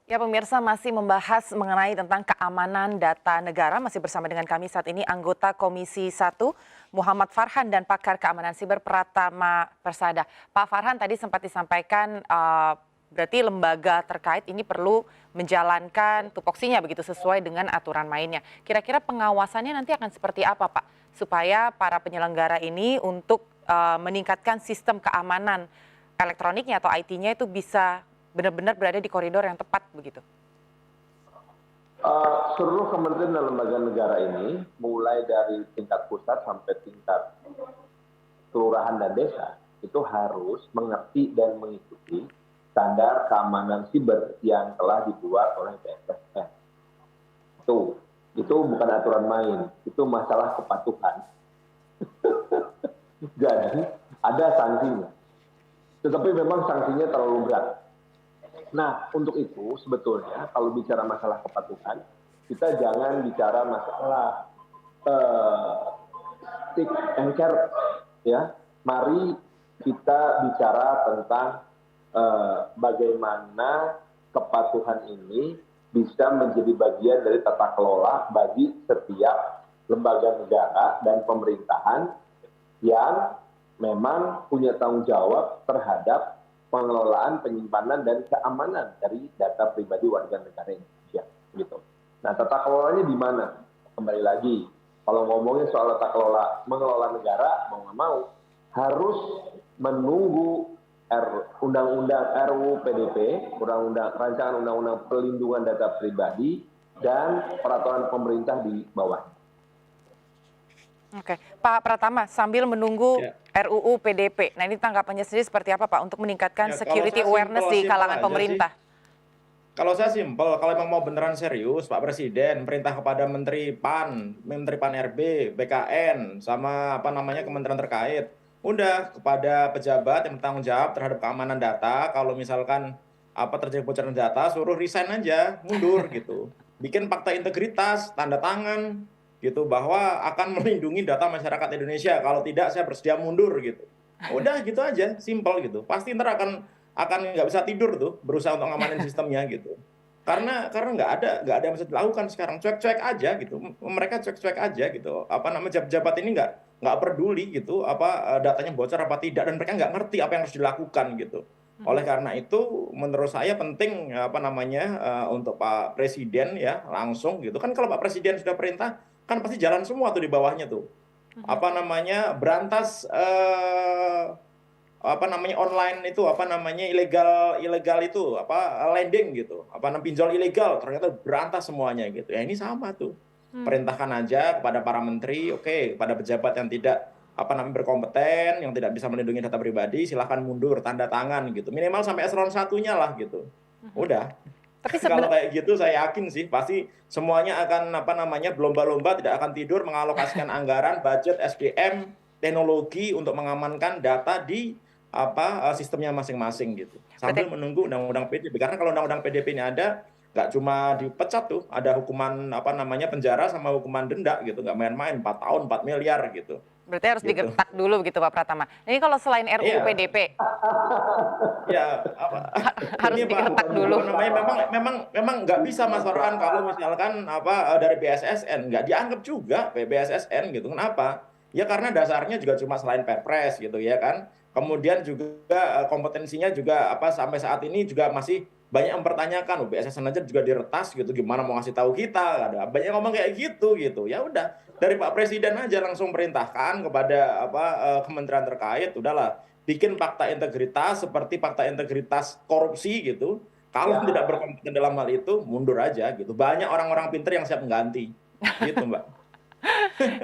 Ya, pemirsa masih membahas mengenai tentang keamanan data negara. Masih bersama dengan kami saat ini anggota Komisi 1 Muhammad Farhan dan pakar keamanan siber Pratama Persada. Pak Farhan tadi sempat disampaikan berarti lembaga terkait ini perlu menjalankan tupoksinya begitu sesuai dengan aturan mainnya. Kira-kira pengawasannya nanti akan seperti apa, Pak? Supaya para penyelenggara ini untuk meningkatkan sistem keamanan elektroniknya atau IT-nya itu bisa benar-benar berada di koridor yang tepat begitu. Seluruh kementerian dan lembaga negara ini, mulai dari tingkat pusat sampai tingkat kelurahan dan desa, itu harus mengerti dan mengikuti standar keamanan siber yang telah dibuat oleh BSSN. Itu bukan aturan main, itu masalah kepatuhan. Jadi ada sanksinya, tetapi memang sanksinya terlalu berat. Nah, untuk itu sebetulnya kalau bicara masalah kepatuhan, kita jangan bicara masalah stick and carrot, ya. Mari kita bicara tentang bagaimana kepatuhan ini bisa menjadi bagian dari tata kelola bagi setiap lembaga negara dan pemerintahan yang memang punya tanggung jawab terhadap pengelolaan, penyimpanan, dan keamanan dari data pribadi warga negara Indonesia. Gitu. Nah, tata kelolanya di mana? Kembali lagi, kalau ngomongin soal tata kelola, mengelola negara, mau nggak mau, harus menunggu Undang-Undang RUU PDP, Rancangan Undang-Undang Perlindungan Data Pribadi, dan peraturan pemerintah di bawahnya. Oke, Pak Pratama, sambil menunggu RUU PDP, nah ini tanggapannya sendiri seperti apa Pak untuk meningkatkan security awareness di kalangan pemerintah? Kalau saya simpel, kalau memang mau beneran serius, Pak Presiden perintah kepada Menteri PAN RB, BKN, sama kementerian terkait, udah kepada pejabat yang bertanggung jawab terhadap keamanan data, kalau misalkan terjadi bocoran data, suruh resign aja, mundur gitu, bikin fakta integritas, tanda tangan gitu bahwa akan melindungi data masyarakat Indonesia. Kalau tidak, saya bersedia mundur gitu. Udah gitu aja, simpel gitu. Pasti ntar akan nggak bisa tidur tuh berusaha untuk ngamanin sistemnya gitu. Karena nggak ada yang bisa dilakukan sekarang, cuek-cuek aja gitu. Mereka cuek-cuek aja gitu. Jabat ini nggak peduli gitu datanya bocor apa tidak, dan mereka nggak ngerti apa yang harus dilakukan gitu. Oleh karena itu menurut saya penting untuk Pak Presiden ya langsung gitu kan, kalau Pak Presiden sudah perintah kan pasti jalan semua tuh di bawahnya tuh berantas online itu ilegal itu lending gitu pinjol ilegal, ternyata berantas semuanya gitu ya. Ini sama tuh, perintahkan aja kepada para menteri, oke, kepada pejabat yang tidak berkompeten, yang tidak bisa melindungi data pribadi, silahkan mundur, tanda tangan gitu, minimal sampai eselon satunya lah gitu. Udah. Tapi kalau kayak gitu saya yakin sih pasti semuanya akan berlomba-lomba, tidak akan tidur mengalokasikan anggaran, budget, SDM, teknologi untuk mengamankan data di sistemnya masing-masing gitu. Sambil menunggu undang-undang PDP, karena kalau undang-undang PDP ini ada, nggak cuma dipecat tuh, ada hukuman penjara sama hukuman denda gitu, nggak main-main, 4 tahun 4 miliar gitu. Berarti harus digertak dulu begitu Pak Pratama. Ini kalau selain RUU PDP, ya harus digertak dulu. Memang nggak bisa Mas Farhan kalau misalkan dari BSSN, nggak dianggap juga BSSN gitu. Kenapa? Ya karena dasarnya juga cuma selain Perpres gitu ya kan. Kemudian juga kompetensinya juga sampai saat ini juga masih banyak mempertanyakan, BSSN aja juga diretas gitu, gimana mau ngasih tahu kita, ada banyak ngomong kayak gitu. Ya udah, dari Pak Presiden aja langsung perintahkan kepada kementerian terkait, udahlah bikin fakta integritas seperti fakta integritas korupsi gitu. Kalau tidak berkompeten dalam hal itu, mundur aja gitu. Banyak orang-orang pinter yang siap mengganti gitu Mbak.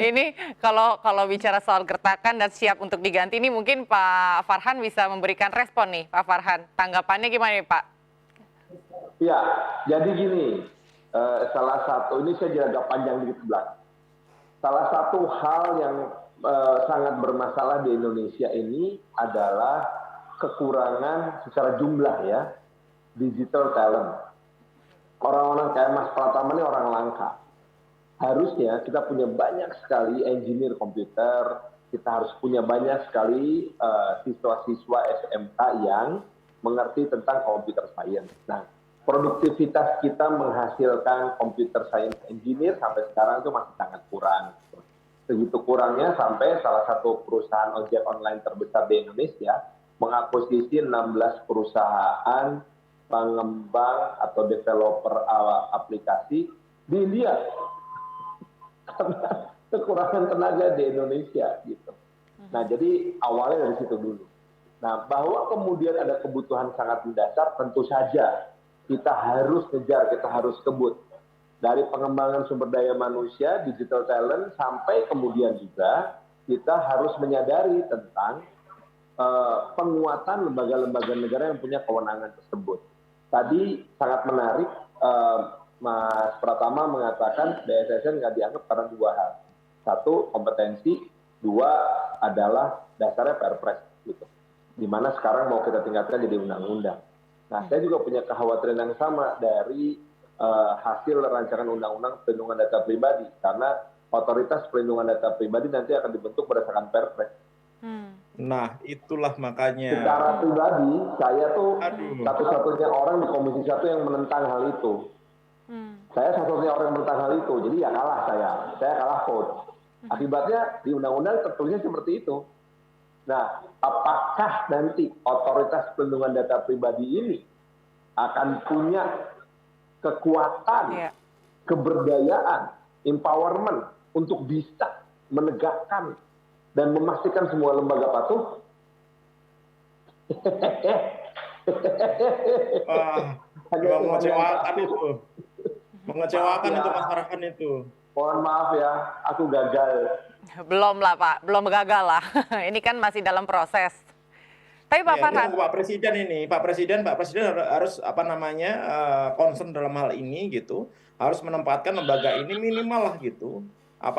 Ini kalau bicara soal gertakan dan siap untuk diganti, ini mungkin Pak Farhan bisa memberikan respon nih, Pak Farhan. Tanggapannya gimana nih Pak? Ya, jadi gini, salah satu, ini saya agak panjang dikit belakang. Salah satu hal yang sangat bermasalah di Indonesia ini adalah kekurangan secara jumlah ya, digital talent. Orang-orang kayak Mas Pratama ini orang langka. Harusnya kita punya banyak sekali engineer komputer, kita harus punya banyak sekali siswa-siswa SMK yang mengerti tentang computer science. Nah, produktivitas kita menghasilkan computer science engineer sampai sekarang itu masih sangat kurang. Segitu kurangnya sampai salah satu perusahaan ojek online terbesar di Indonesia mengakuisisi 16 perusahaan pengembang atau developer aplikasi di India karena kekurangan tenaga di Indonesia gitu. Nah, jadi awalnya dari situ dulu. Nah, bahwa kemudian ada kebutuhan sangat mendasar, tentu saja kita harus kejar, kita harus kebut. Dari pengembangan sumber daya manusia, digital talent, sampai kemudian juga kita harus menyadari tentang penguatan lembaga-lembaga negara yang punya kewenangan tersebut. Tadi sangat menarik, Mas Pratama mengatakan BSSN nggak dianggap karena dua hal. Satu, kompetensi. Dua, adalah dasarnya Perpres. Gitu. Di mana sekarang mau kita tingkatkan jadi undang-undang. Nah, saya juga punya kekhawatiran yang sama dari hasil rancangan undang-undang perlindungan data pribadi. Karena otoritas perlindungan data pribadi nanti akan dibentuk berdasarkan Perpres. Nah, itulah makanya. Secara pribadi, saya tuh satu-satunya orang di Komisi 1 yang menentang hal itu. Saya satu-satunya orang yang menentang hal itu. Jadi ya kalah saya kalah vote. Akibatnya di undang-undang tertulisnya seperti itu. Nah, apakah nanti otoritas perlindungan data pribadi ini akan punya kekuatan, keberdayaan, empowerment untuk bisa menegakkan dan memastikan semua lembaga patuh? Mengecewakan itu. Mengecewakan itu Mas Farhan itu. Mohon maaf ya, aku gagal. Belum lah Pak, belum gagal lah. Ini kan masih dalam proses. Tapi Pak Farhan, Pak Presiden harus concern dalam hal ini gitu, harus menempatkan lembaga ini minimal lah gitu,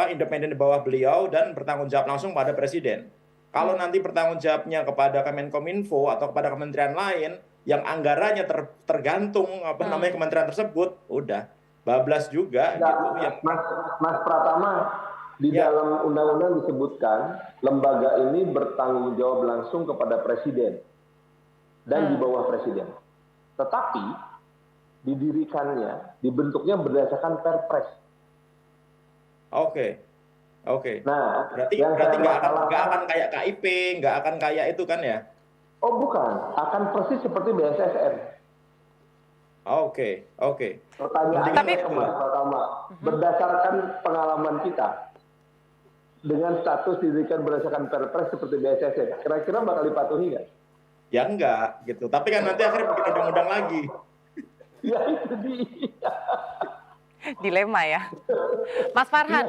independen di bawah beliau dan bertanggung jawab langsung pada Presiden. Kalau nanti bertanggung jawabnya kepada Kemenkominfo atau kepada kementerian lain yang anggarannya tergantung kementerian tersebut, udah bablas juga gitu. Mas Pratama, di dalam undang-undang disebutkan lembaga ini bertanggung jawab langsung kepada Presiden dan di bawah Presiden. Tetapi didirikannya, dibentuknya berdasarkan Perpres. Oke. Nah, berarti nggak akan kayak KIP, nggak akan kayak itu kan ya? Oh bukan, akan persis seperti BSSN. Oke. Pertanyaannya Mas Pratama, berdasarkan pengalaman kita, dengan status didirikan berdasarkan Perpres seperti BSSN, kira-kira bakal dipatuhi nggak? Ya enggak gitu, tapi kan nanti akhirnya bikin undang-undang lagi. Ya itu dia. dilema ya. Mas Farhan,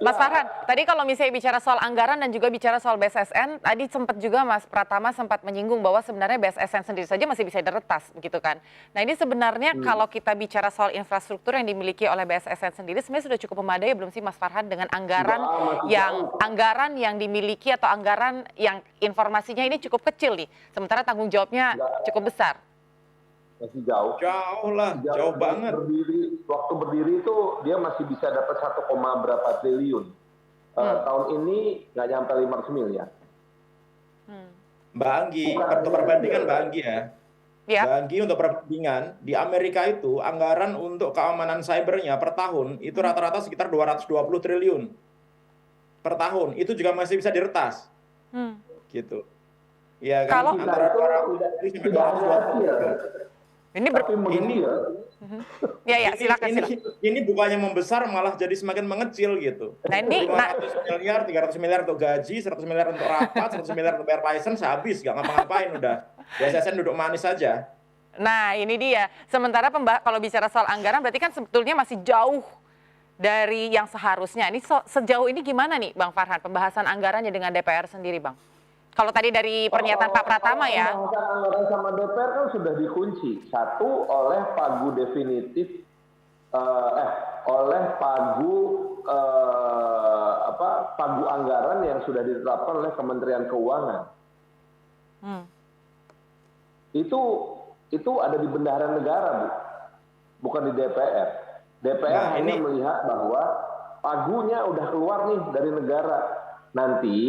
Mas Farhan, tadi kalau misalnya bicara soal anggaran dan juga bicara soal BSSN, tadi sempat juga Mas Pratama sempat menyinggung bahwa sebenarnya BSSN sendiri saja masih bisa diretas, begitu kan? Nah ini sebenarnya kalau kita bicara soal infrastruktur yang dimiliki oleh BSSN sendiri, sebenarnya sudah cukup memadai belum sih Mas Farhan dengan anggaran yang dimiliki atau anggaran yang informasinya ini cukup kecil nih, sementara tanggung jawabnya cukup besar. Masih jauh. Jauh banget. Waktu berdiri itu dia masih bisa dapat 1, berapa triliun. Tahun ini nggak nyampe 500 miliar. Mbak Anggi, untuk perbandingan Mbak Anggi ya. Mbak Anggi untuk perbandingan, di Amerika itu anggaran untuk keamanan cybernya per tahun itu rata-rata sekitar 220 triliun per tahun. Itu juga masih bisa diretas. Gitu. Ya kan? Kalau antara 200 sampai 220. Ini silakan. Ini bukannya membesar malah jadi semakin mengecil gitu. Nah, ini 500 miliar, 300 miliar untuk gaji, 100 miliar untuk rapat, 100 miliar untuk bayar license, habis nggak ngapa-ngapain udah. BSSN duduk manis saja. Nah, ini dia. Sementara kalau bicara soal anggaran berarti kan sebetulnya masih jauh dari yang seharusnya. Ini sejauh ini gimana nih Bang Farhan pembahasan anggarannya dengan DPR sendiri, Bang? Kalau tadi dari pernyataan Pak Pratama ya. Anggaran sama DPR kan sudah dikunci. Satu oleh pagu definitif, oleh pagu anggaran yang sudah ditetapkan oleh Kementerian Keuangan. Itu ada di bendahara negara, Bu. Bukan di DPR. DPR hanya melihat bahwa pagunya udah keluar nih dari negara. Nanti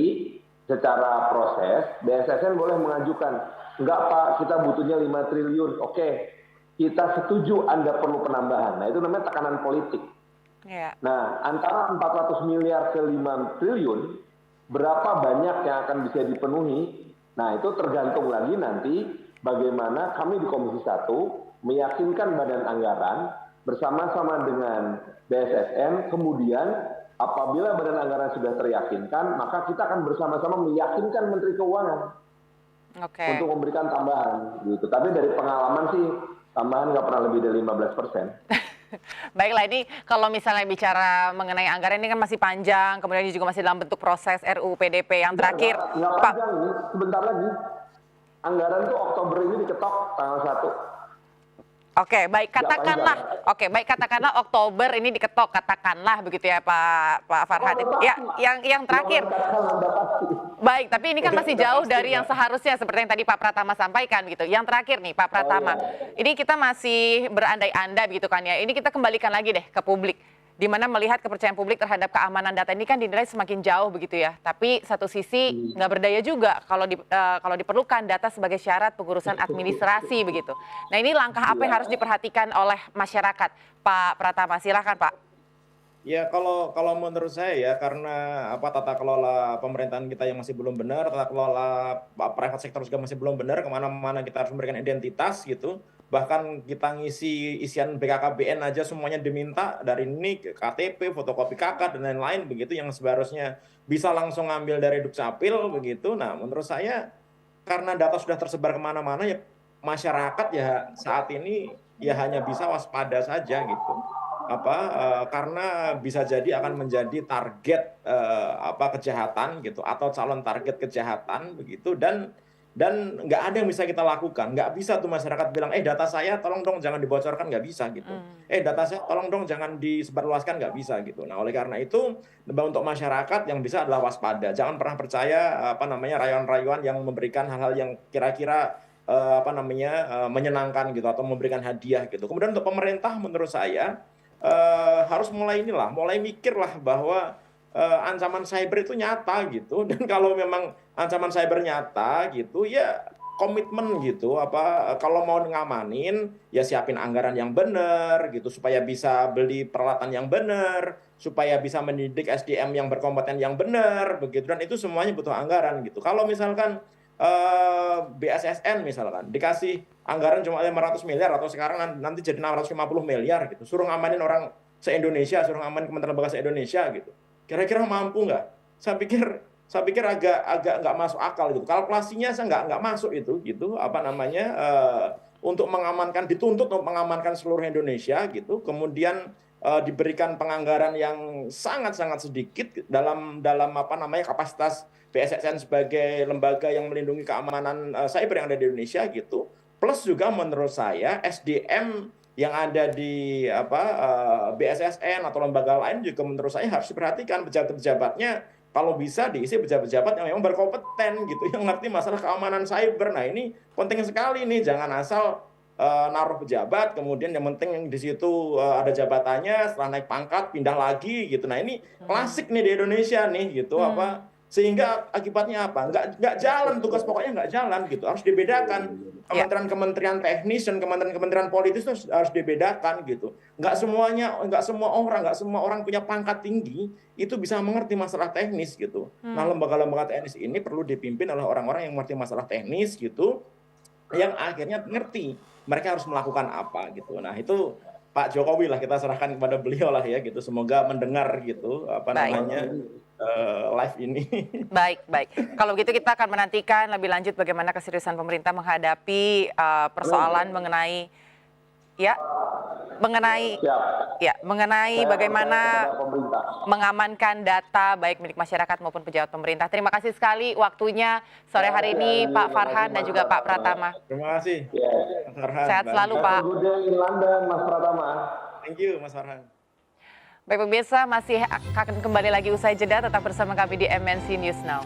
secara proses, BSSN boleh mengajukan, enggak Pak, kita butuhnya 5 triliun, oke. kita setuju Anda perlu penambahan. Nah, itu namanya tekanan politik. Ya. Nah, antara 400 miliar ke 5 triliun, berapa banyak yang akan bisa dipenuhi? Nah, itu tergantung lagi nanti bagaimana kami di Komisi 1 meyakinkan Badan Anggaran bersama-sama dengan BSSN, kemudian apabila Badan Anggaran sudah teryakinkan, maka kita akan bersama-sama meyakinkan Menteri Keuangan untuk memberikan tambahan. Gitu. Tapi dari pengalaman sih, tambahan nggak pernah lebih dari 15%. Baiklah, ini kalau misalnya bicara mengenai anggaran ini kan masih panjang, kemudian ini juga masih dalam bentuk proses RUU PDP yang terakhir. Nggak panjang ini, sebentar lagi. Anggaran tuh Oktober ini diketok tanggal 1. Oke, baik katakanlah Oktober ini diketok, katakanlah begitu ya Pak Farhan. Ya, yang terakhir. Baik, tapi ini kan masih jauh dari yang seharusnya seperti yang tadi Pak Pratama sampaikan gitu. Yang terakhir nih Pak Pratama, ini kita masih berandai-andai begitu kan ya. Ini kita kembalikan lagi deh ke publik, di mana melihat kepercayaan publik terhadap keamanan data ini kan dinilai semakin jauh begitu ya. Tapi satu sisi nggak berdaya juga kalau diperlukan data sebagai syarat pengurusan administrasi begitu. Nah, ini langkah apa yang harus diperhatikan oleh masyarakat, Pak Pratama? Silakan Pak. Ya, kalau menurut saya ya, karena tata kelola pemerintahan kita yang masih belum benar, tata kelola private sector juga masih belum benar, kemana-mana kita harus memberikan identitas gitu. Bahkan kita ngisi isian BKKBN aja semuanya diminta, dari NIK, KTP, fotokopi KK, dan lain-lain begitu, yang seharusnya bisa langsung ngambil dari Dukcapil begitu. Nah, menurut saya karena data sudah tersebar kemana-mana ya, masyarakat ya saat ini ya hanya bisa waspada saja gitu. Karena bisa jadi akan menjadi target kejahatan gitu, atau calon target kejahatan begitu, dan nggak ada yang bisa kita lakukan. Nggak bisa tuh masyarakat bilang, data saya tolong dong jangan dibocorkan, nggak bisa gitu. Data saya tolong dong jangan disebarluaskan, nggak bisa gitu. Nah, oleh karena itu untuk masyarakat yang bisa adalah waspada. Jangan pernah percaya rayuan-rayuan yang memberikan hal-hal yang kira-kira menyenangkan gitu, atau memberikan hadiah gitu. Kemudian untuk pemerintah menurut saya harus mulai mikirlah bahwa ancaman cyber itu nyata gitu, dan kalau memang ancaman cyber nyata gitu ya komitmen gitu, kalau mau ngamanin ya siapin anggaran yang benar gitu, supaya bisa beli peralatan yang benar, supaya bisa mendidik SDM yang berkompeten yang benar begitu, dan itu semuanya butuh anggaran gitu. Kalau misalkan BSSN misalkan dikasih anggaran cuma 500 miliar atau sekarang nanti jadi 650 miliar gitu, suruh ngamanin orang se-Indonesia, suruh ngamanin Kementerian Lembaga se-Indonesia gitu, kira-kira mampu nggak? Saya pikir agak nggak masuk akal gitu, kalkulasinya saya nggak masuk itu gitu, untuk mengamankan, dituntut untuk mengamankan seluruh Indonesia gitu, kemudian diberikan penganggaran yang sangat-sangat sedikit dalam kapasitas BSSN sebagai lembaga yang melindungi keamanan cyber yang ada di Indonesia gitu. Plus juga menurut saya SDM yang ada di BSSN atau lembaga lain juga menurut saya harus diperhatikan, pejabat-pejabatnya kalau bisa diisi pejabat-pejabat yang memang berkompeten gitu, yang ngerti masalah keamanan cyber. Nah, ini penting sekali nih, jangan asal naruh pejabat kemudian yang penting di situ ada jabatannya, setelah naik pangkat pindah lagi gitu. Nah, ini klasik nih di Indonesia nih gitu, sehingga akibatnya apa? Nggak jalan, tugas pokoknya nggak jalan gitu. Harus dibedakan kementerian-kementerian teknis dan kementerian-kementerian politis itu harus dibedakan gitu. Nggak semua orang punya pangkat tinggi itu bisa mengerti masalah teknis gitu. Nah, lembaga-lembaga teknis ini perlu dipimpin oleh orang-orang yang mengerti masalah teknis gitu, yang akhirnya ngerti mereka harus melakukan apa gitu. Nah, itu Pak Jokowi lah, kita serahkan kepada beliau lah ya gitu. Semoga mendengar gitu live ini. Baik. Kalau begitu kita akan menantikan lebih lanjut bagaimana keseriusan pemerintah menghadapi persoalan mengenai bagaimana mengamankan data baik milik masyarakat maupun pejabat pemerintah. Terima kasih sekali waktunya sore hari ini Pak Farhan dan juga Pak Pratama. Terima kasih. Mas Farhan. Sehat selalu Pak. Mas Pratama. Thank you Mas Farhan. Baik pemirsa, masih akan kembali lagi usai jeda, tetap bersama kami di MNC News Now.